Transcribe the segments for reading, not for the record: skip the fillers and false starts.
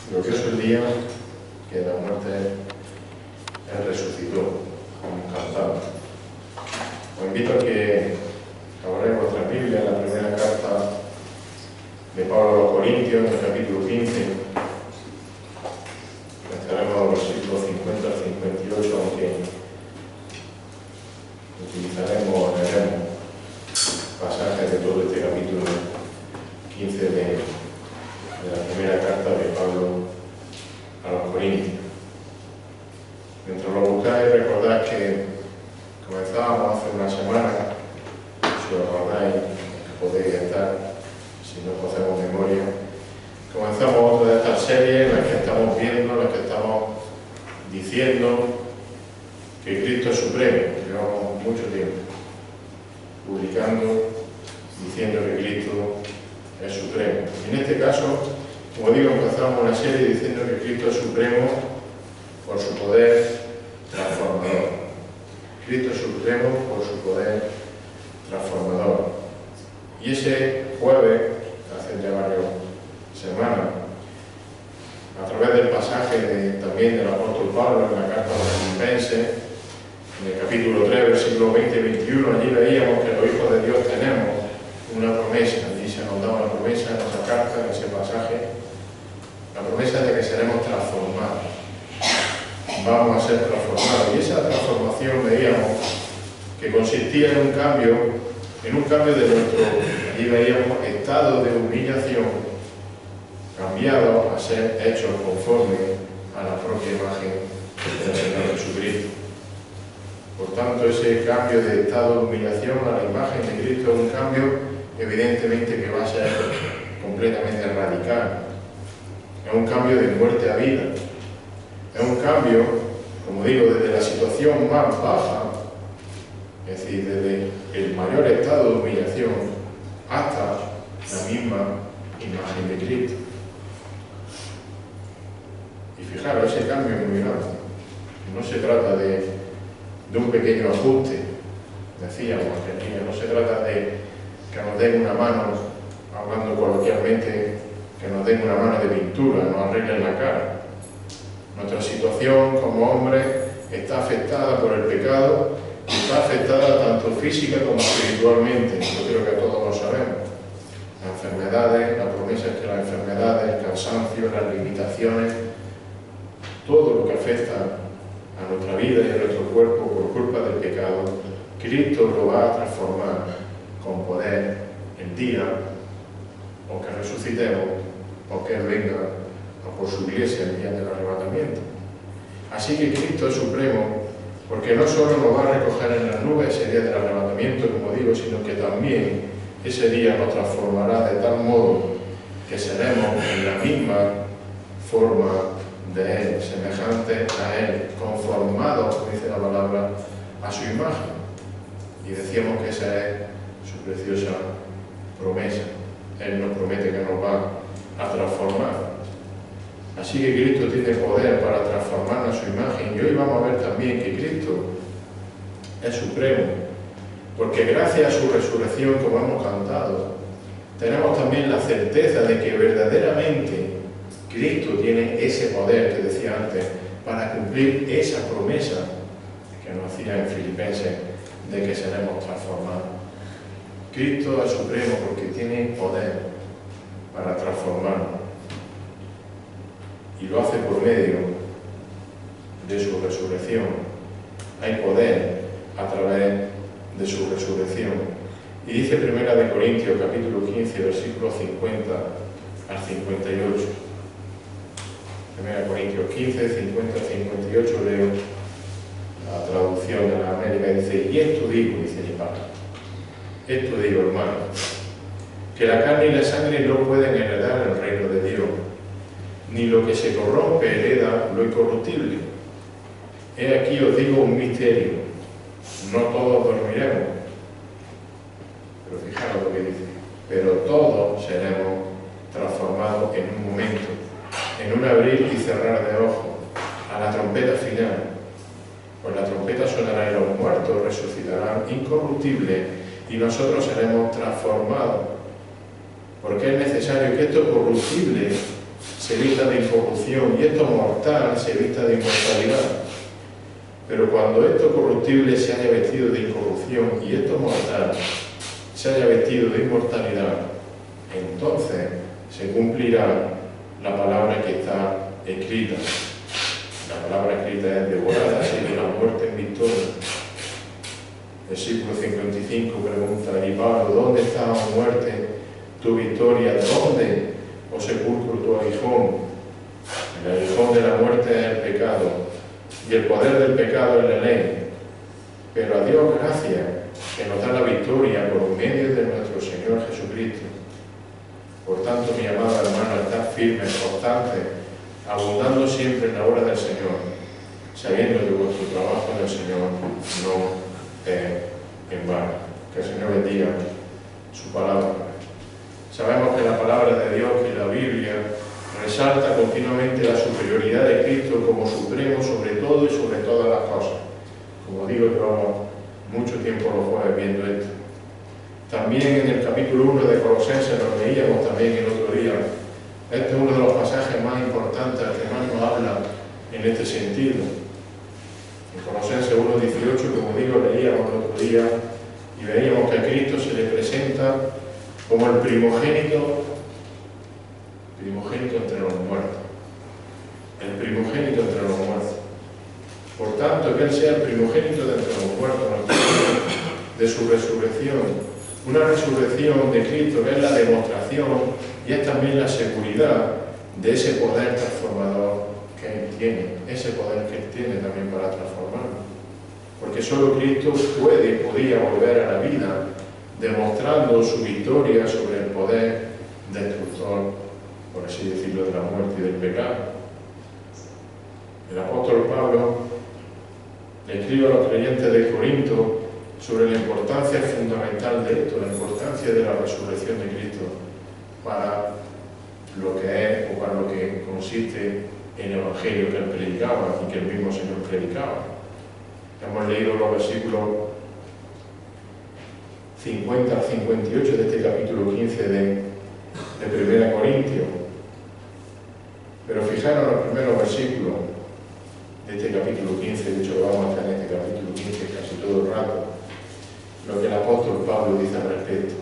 Glorioso el día que de la muerte Él resucitó, como cantado. Os invito a que abráis vuestra Biblia en la primera carta de Pablo a los Corintios, en el capítulo 15. Estaremos a los versículos 50 al 58, aunque utilizaremos, leeremos pasajes de todo este capítulo 15 de la primera carta de Pablo a los Corintios. Mientras lo buscáis, recordad que comenzábamos hace una semana, si os acordáis, que podéis estar, si no hacemos memoria, comenzamos otra de estas series en las que estamos viendo, en las que estamos diciendo que Cristo es supremo. Llevamos mucho tiempo publicando, diciendo que Cristo es supremo. Y en este caso, como digo, empezamos una serie diciendo que Cristo es supremo por su poder transformador. Cristo es supremo por su poder transformador. Y ese jueves, hace ya varias semanas, a través del pasaje también del apóstol Pablo en la carta a los Filipenses, en el capítulo 3, versículos 20 y 21, allí veíamos que los hijos de Dios tenemos una promesa. Allí se nos da una promesa en esa carta, en ese pasaje, la promesa de que seremos transformados. Vamos a ser transformados. Y esa transformación veíamos que consistía en un cambio de nuestro, allí veíamos, estado de humillación, cambiado a ser hechos conforme a la propia imagen del Señor Jesucristo. Por tanto, ese cambio de estado de humillación a la imagen de Cristo es un cambio evidentemente que va a ser completamente radical. Es un cambio de muerte a vida. Es un cambio, como digo, desde la situación más baja, es decir, desde el mayor estado de humillación hasta la misma imagen de Cristo. Y fijaros, ese cambio es muy grande. No se trata de un pequeño ajuste, decíamos que no se trata de que nos den una mano, hablando coloquialmente, que nos den una mano de pintura, nos arreglen la cara. Nuestra situación como hombres está afectada por el pecado, y está afectada tanto física como espiritualmente. Yo creo que todos lo sabemos. Las enfermedades, la promesa es que las enfermedades, el cansancio, las limitaciones, todo lo que afecta a nuestra vida y a nuestro cuerpo por culpa del pecado, Cristo lo va a transformar con poder el día o que resucitemos o que Él venga a por su iglesia el día del arrebatamiento. Así que Cristo es supremo porque no solo nos va a recoger en las nubes ese día del arrebatamiento, como digo, sino que también ese día nos transformará de tal modo que seremos en la misma forma de Él, semejantes a Él, conformados, como dice la palabra, a su imagen. Y decíamos que esa es su preciosa promesa. Él nos promete que nos va a transformar. Así que Cristo tiene poder para transformarnos a su imagen. Y hoy vamos a ver también que Cristo es supremo, porque gracias a su resurrección, como hemos cantado, tenemos también la certeza de que verdaderamente Cristo tiene ese poder que decía antes para cumplir esa promesa que nos hacía en Filipenses de que seremos transformados. Cristo es supremo porque tiene poder para transformarnos y lo hace por medio de su resurrección. Hay poder a través de su resurrección. Y dice 1 Corintios capítulo 15 versículos 50 al 58. 1 Corintios 15, 50 al 58 leo la traducción de la América, dice: y esto digo, dice Pablo, esto digo, hermano, que la carne y la sangre no pueden heredar el reino de Dios, ni lo que se corrompe hereda lo incorruptible. He aquí os digo un misterio: no todos dormiremos, pero fijaros lo que dice, pero todos seremos transformados en un momento, en un abrir y cerrar de ojos, a la trompeta final. Pues la trompeta sonará y los muertos resucitarán incorruptibles y nosotros seremos transformados. Porque es necesario que esto corruptible se vista de incorrupción y esto mortal se vista de inmortalidad. Pero cuando esto corruptible se haya vestido de incorrupción y esto mortal se haya vestido de inmortalidad, entonces se cumplirá la palabra que está escrita. La palabra escrita es devorada, sigue la muerte en victoria. Versículo 55 pregunta, y Pablo, ¿dónde está, oh muerte, tu victoria? ¿Dónde, oh sepulcro, tu aguijón? El aguijón de la muerte es el pecado, y el poder del pecado es la ley. Pero a Dios gracias, que nos da la victoria por medio de nuestro Señor Jesucristo. Por tanto, mi amado hermano, estad firmes, constantes, abundando siempre en la obra del Señor, sabiendo que vuestro trabajo en el Señor no es en vano. Que el Señor bendiga su palabra. Sabemos que la palabra de Dios, que la Biblia, resalta continuamente la superioridad de Cristo como supremo sobre todo y sobre todas las cosas. Como digo, llevamos mucho tiempo los jueves viendo esto. También en el capítulo 1 de Colosenses, lo leíamos también el otro día. Este es uno de los pasajes más importantes que más nos habla en este sentido. En Colosenses 1:18, como digo, leíamos el otro día y veíamos que a Cristo se le presenta como el primogénito entre los muertos. El primogénito entre los muertos. Por tanto, que Él sea el primogénito de entre los muertos, de su resurrección. Una resurrección de Cristo que es la demostración y es también la seguridad de ese poder transformador que Él tiene, ese poder que Él tiene también para transformarnos. Porque solo Cristo podía volver a la vida, demostrando su victoria sobre el poder destructor, por así decirlo, de la muerte y del pecado. El apóstol Pablo le escribe a los creyentes de Corinto sobre la importancia fundamental de esto, la importancia de la resurrección de Cristo para lo que es o para lo que consiste en el Evangelio que él predicaba y que el mismo Señor predicaba. Hemos leído los versículos 50 al 58 de este capítulo 15 de 1 Corintios. Pero fijaros en los primeros versículos de este capítulo 15, de hecho vamos a estar en este capítulo 15 casi todo el rato, lo que el apóstol Pablo dice al respecto.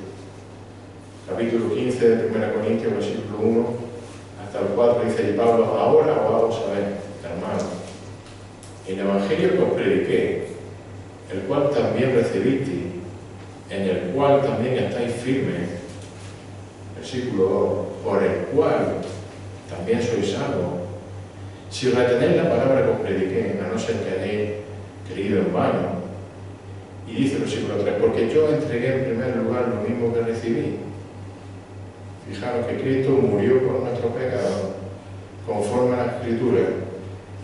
Capítulo 15 de 1 Corintios, versículo 1 hasta el 4, dice Pablo, ahora os hago saber, hermanos, el Evangelio que os prediqué, el cual también recibisteis, en el cual también estáis firmes, versículo 2, por el cual también sois salvos, si retenéis la palabra que os prediqué, a no ser que hayáis creído en vano. Y dice el versículo 3, porque yo entregué en primer lugar lo mismo que recibí. Fijaros que Cristo murió por nuestro pecado, conforme a la Escritura,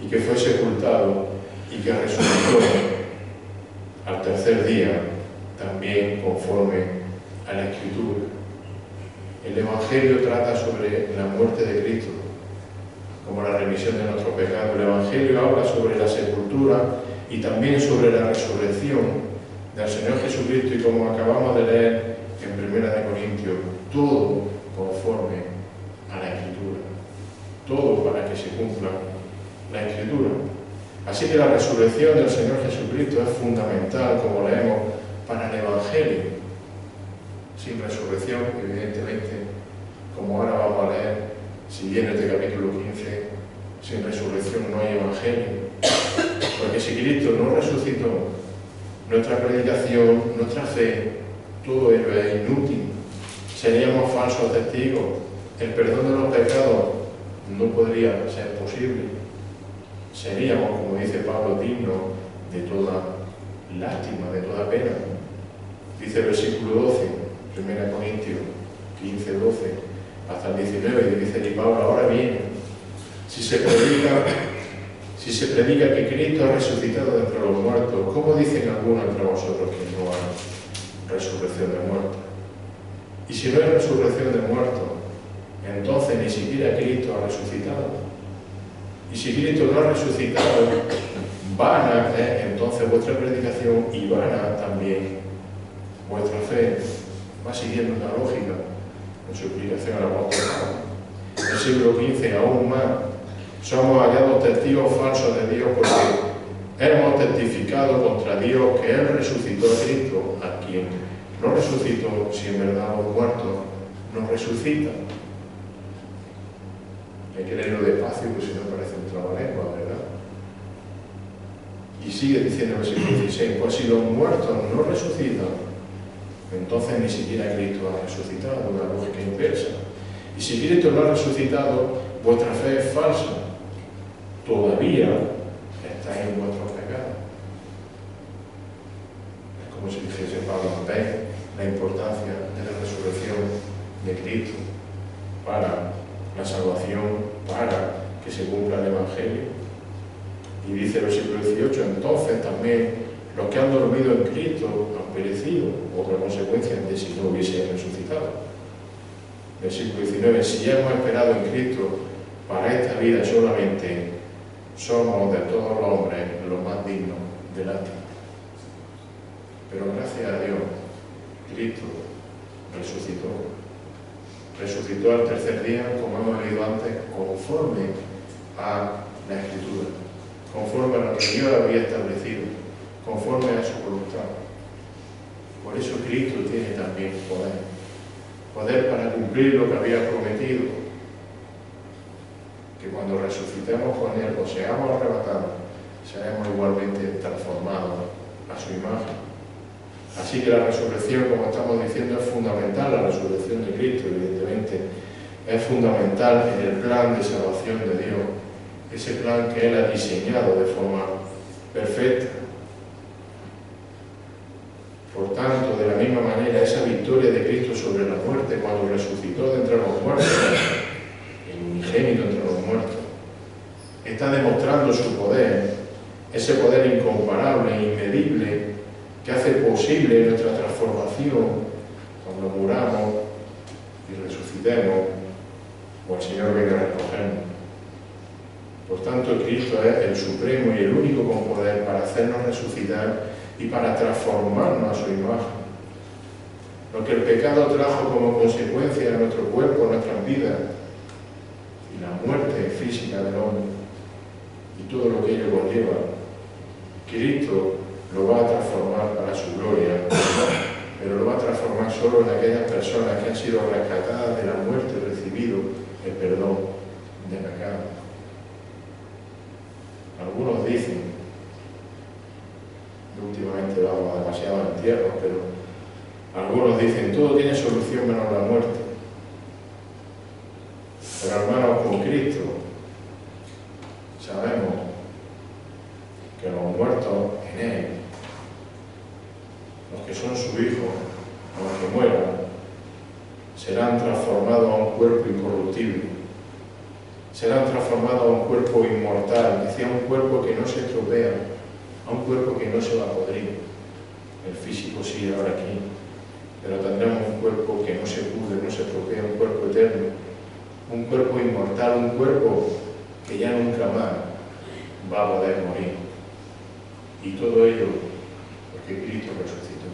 y que fue sepultado y que resucitó al tercer día, también conforme a la Escritura. El Evangelio trata sobre la muerte de Cristo, como la remisión de nuestro pecado. El Evangelio habla sobre la sepultura y también sobre la resurrección del Señor Jesucristo, y como acabamos de leer en 1 Corintios, todo conforme a la Escritura, todo para que se cumpla la Escritura. Así que la resurrección del Señor Jesucristo es fundamental, como leemos, para el Evangelio. Sin resurrección, evidentemente, como ahora vamos a leer, siguiendo este capítulo 15, sin resurrección no hay Evangelio. Porque si Cristo no resucitó, nuestra predicación, nuestra fe, todo ello es inútil. Seríamos falsos testigos. El perdón de los pecados no podría ser posible. Seríamos, como dice Pablo, dignos de toda lástima, de toda pena. Dice el versículo 12, 1 Corintios 15, 12, hasta el 19, y dice Pablo, ahora bien, si se predica que Cristo ha resucitado de entre los muertos, ¿cómo dicen algunos entre vosotros que no hay resurrección de muertos? Y si no hay resurrección de muertos, entonces ni siquiera Cristo ha resucitado. Y si Cristo no ha resucitado, vana es entonces vuestra predicación y vana también vuestra fe. Va siguiendo una lógica en su explicación al apóstol Pablo. El siglo XV aún más, somos hallados testigos falsos de Dios porque hemos testificado contra Dios que Él resucitó a Cristo, a quien no resucitó, si en verdad los muertos no resucitan. Hay que leerlo despacio, porque si no parece un trabalengua, ¿verdad? Y sigue diciendo el versículo 16, pues si los muertos no resucitan, entonces ni siquiera Cristo ha resucitado, una lógica inversa. Y si Cristo no ha resucitado, vuestra fe es falsa. Todavía estáis en vuestros pecados. Es como si dijese Pablo, ¿veis la importancia de la resurrección de Cristo para la salvación, para que se cumpla el Evangelio? Y dice el versículo 18, entonces también los que han dormido en Cristo han perecido, otra consecuencia de si no hubiese resucitado. Versículo 19, si hemos esperado en Cristo para esta vida solamente, somos de todos los hombres los más dignos de lástima. Pero gracias a Dios, Cristo resucitó al tercer día, como hemos leído antes, conforme a la Escritura, conforme a lo que Dios había establecido, conforme a su voluntad. Por eso Cristo tiene también poder para cumplir lo que había prometido, que cuando resucitemos con Él o seamos arrebatados, seremos igualmente transformados a su imagen. Así que la resurrección, como estamos diciendo, es fundamental. La resurrección de Cristo, evidentemente, es fundamental en el plan de salvación de Dios, ese plan que Él ha diseñado de forma perfecta. Por tanto, de la misma manera, esa victoria de Cristo sobre la muerte, cuando resucitó de entre los muertos, el unigénito entre los muertos, está demostrando su poder, ese poder incomparable e inmedible que hace posible nuestra transformación cuando muramos y resucitemos o el Señor venga a recogernos. Por tanto, Cristo es el supremo y el único con poder para hacernos resucitar y para transformarnos a su imagen. Lo que el pecado trajo como consecuencia a nuestro cuerpo, a nuestras vidas, y la muerte física del hombre, y todo lo que ello conlleva, Cristo lo va a transformar para su gloria, pero lo va a transformar solo en aquellas personas que han sido rescatadas de la muerte y recibido el perdón de pecado. Algunos dicen, últimamente vamos demasiado a entierros, pero algunos dicen, todo tiene solución menos la muerte. Pero hermanos, con Cristo sabemos que los muertos en Él, los que son su Hijo, aunque mueran, serán transformados a un cuerpo incorruptible, serán transformados a un cuerpo inmortal, decía, un cuerpo que no se estropea, a un cuerpo que no se va a podrir. El físico sigue ahora aquí, pero tendremos un cuerpo que no se pudre, no se estropea, un cuerpo eterno, un cuerpo inmortal, un cuerpo que ya nunca más va a poder morir. Y todo ello porque Cristo resucitó.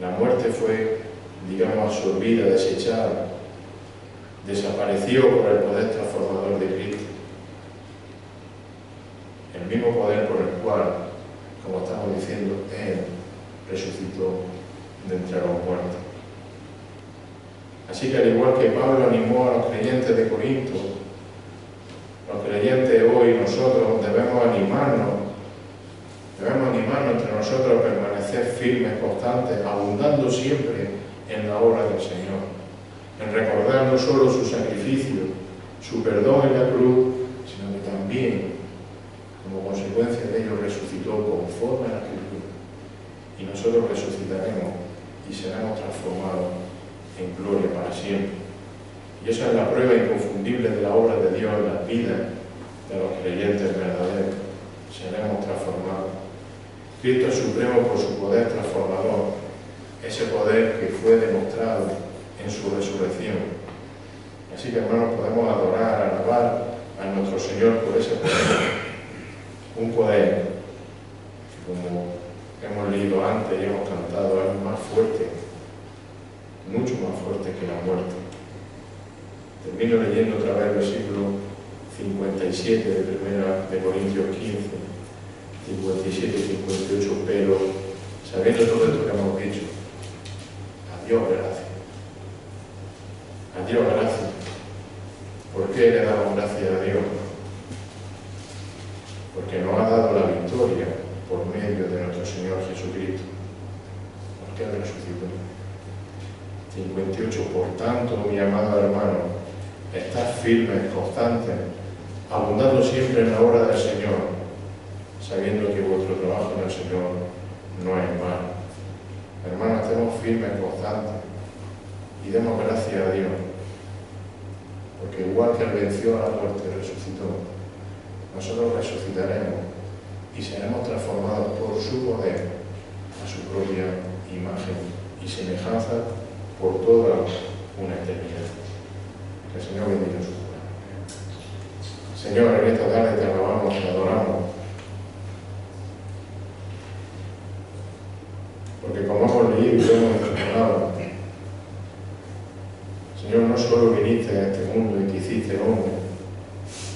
La muerte fue, digamos, absorbida, desechada, desapareció por el poder transformador de Cristo. El mismo poder por el cual, como estamos diciendo, Él resucitó de entre los muertos. Así que al igual que Pablo animó a los creyentes de Corinto, los creyentes hoy, nosotros debemos animarnos entre nosotros a permanecer firmes, constantes, abundando siempre en la obra del Señor, en recordar no solo su sacrificio, su perdón en la cruz, sino que también, como consecuencia de ello, resucitó conforme a la Escritura. Y nosotros resucitaremos y seremos transformados en gloria para siempre. Y esa es la prueba inconfundible de la obra de Dios en las vidas de los creyentes verdaderos. Seremos transformados. Cristo es supremo por su poder transformador, ese poder que fue demostrado en su resurrección. Así que, hermanos, podemos adorar, alabar a nuestro Señor por ese poder. Un poder que, como hemos leído antes y hemos cantado, es más fuerte mucho más fuerte que la muerte. Termino leyendo otra vez el versículo 57 de Corintios 15, 57 y 58, pero sabiendo todo esto que hemos dicho, a Dios gracias. A Dios gracias. ¿Por qué le damos gracias a Dios? Porque nos ha dado la victoria por medio de nuestro Señor Jesucristo, porque Él resucitó. 58. Por tanto, mi amado hermano, estad firmes, constantes, abundando siempre en la obra del Señor, sabiendo que vuestro trabajo en el Señor no es malo. Hermanos, estemos firmes, constantes y demos gracias a Dios, porque igual que Él venció a la muerte y resucitó, nosotros resucitaremos y seremos transformados por su poder a su propia imagen y semejanza por toda una eternidad. Que el Señor bendiga su palabra. Señor, en esta tarde te alabamos, te adoramos, porque como hemos leído y hemos mencionado, Señor, no solo viniste a este mundo y te hiciste hombre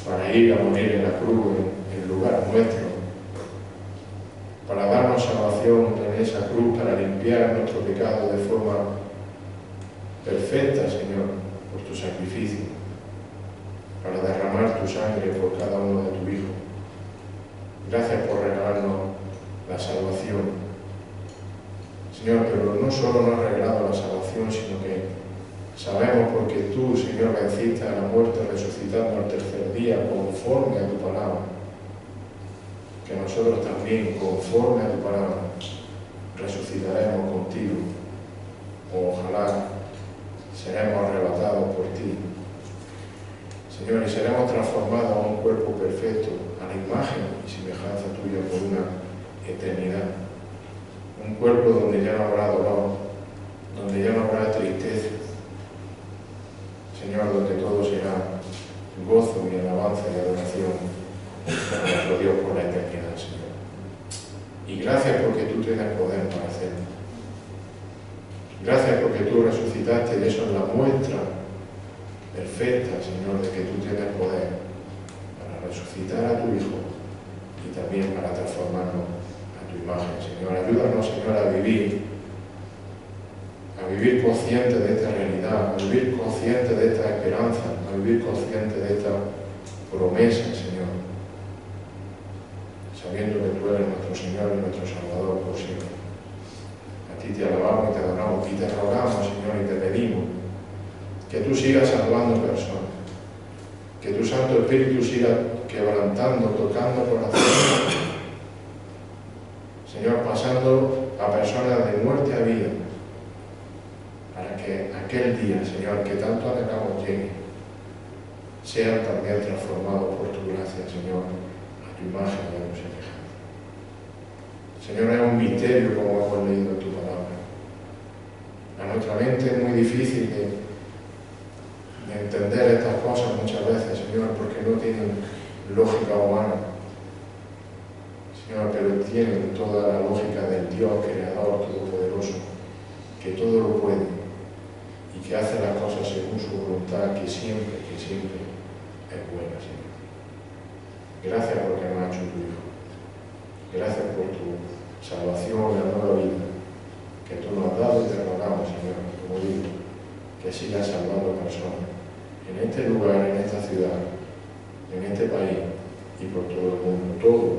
para ir a morir en la cruz en lugar nuestro, para darnos salvación en esa cruz, para limpiar nuestro pecado de forma perfecta, Señor, por tu sacrificio, para derramar tu sangre por cada uno de tus hijos. Gracias por regalarnos la salvación. Señor, pero no solo nos has regalado la salvación, sino que sabemos porque tú, Señor, venciste a la muerte resucitando al tercer día conforme a tu palabra, que nosotros también, conforme a tu palabra, resucitaremos contigo, o ojalá seremos arrebatados por ti. Señor, y seremos transformados a un cuerpo perfecto, a la imagen y semejanza tuya por una eternidad. Un cuerpo donde ya no habrá dolor, donde ya no habrá tristeza. Señor, donde todo será gozo y alabanza y adoración a nuestro Dios por la eternidad, Señor. Y gracias porque tú tienes poder para hacerlo. Gracias porque tú resucitaste y eso es la muestra perfecta, Señor, de que tú tienes poder para resucitar a tu Hijo y también para transformarnos a tu imagen, Señor. Ayúdanos, Señor, a vivir conscientes de esta realidad, a vivir conscientes de esta esperanza, a vivir conscientes de esta promesa, Señor, sabiendo que tú eres nuestro Señor y nuestro Salvador por siempre. A ti te alabamos y te adoramos y te rogamos, Señor, y te pedimos que tú sigas salvando personas, que tu Santo Espíritu siga quebrantando, tocando corazones, Señor, pasando a personas de muerte a vida, para que aquel día, Señor, que tanto anhelamos llegue, sean también transformados por tu gracia, Señor, a tu imagen y a tu semejanza. Señor, es un misterio como hemos leído en tu palabra. A nuestra mente es muy difícil de entender estas cosas muchas veces, Señor, porque no tienen lógica humana. Señor, pero tienen toda la lógica del Dios Creador Todopoderoso, que todo lo puede y que hace las cosas según su voluntad, que siempre es buena, Señor. Gracias porque nos ha hecho tu Hijo. Gracias por tu salvación, la nueva vida que tú nos has dado y te rogamos, Señor, como digo, que sigas salvando personas en este lugar, en esta ciudad, en este país y por todo el mundo. Todo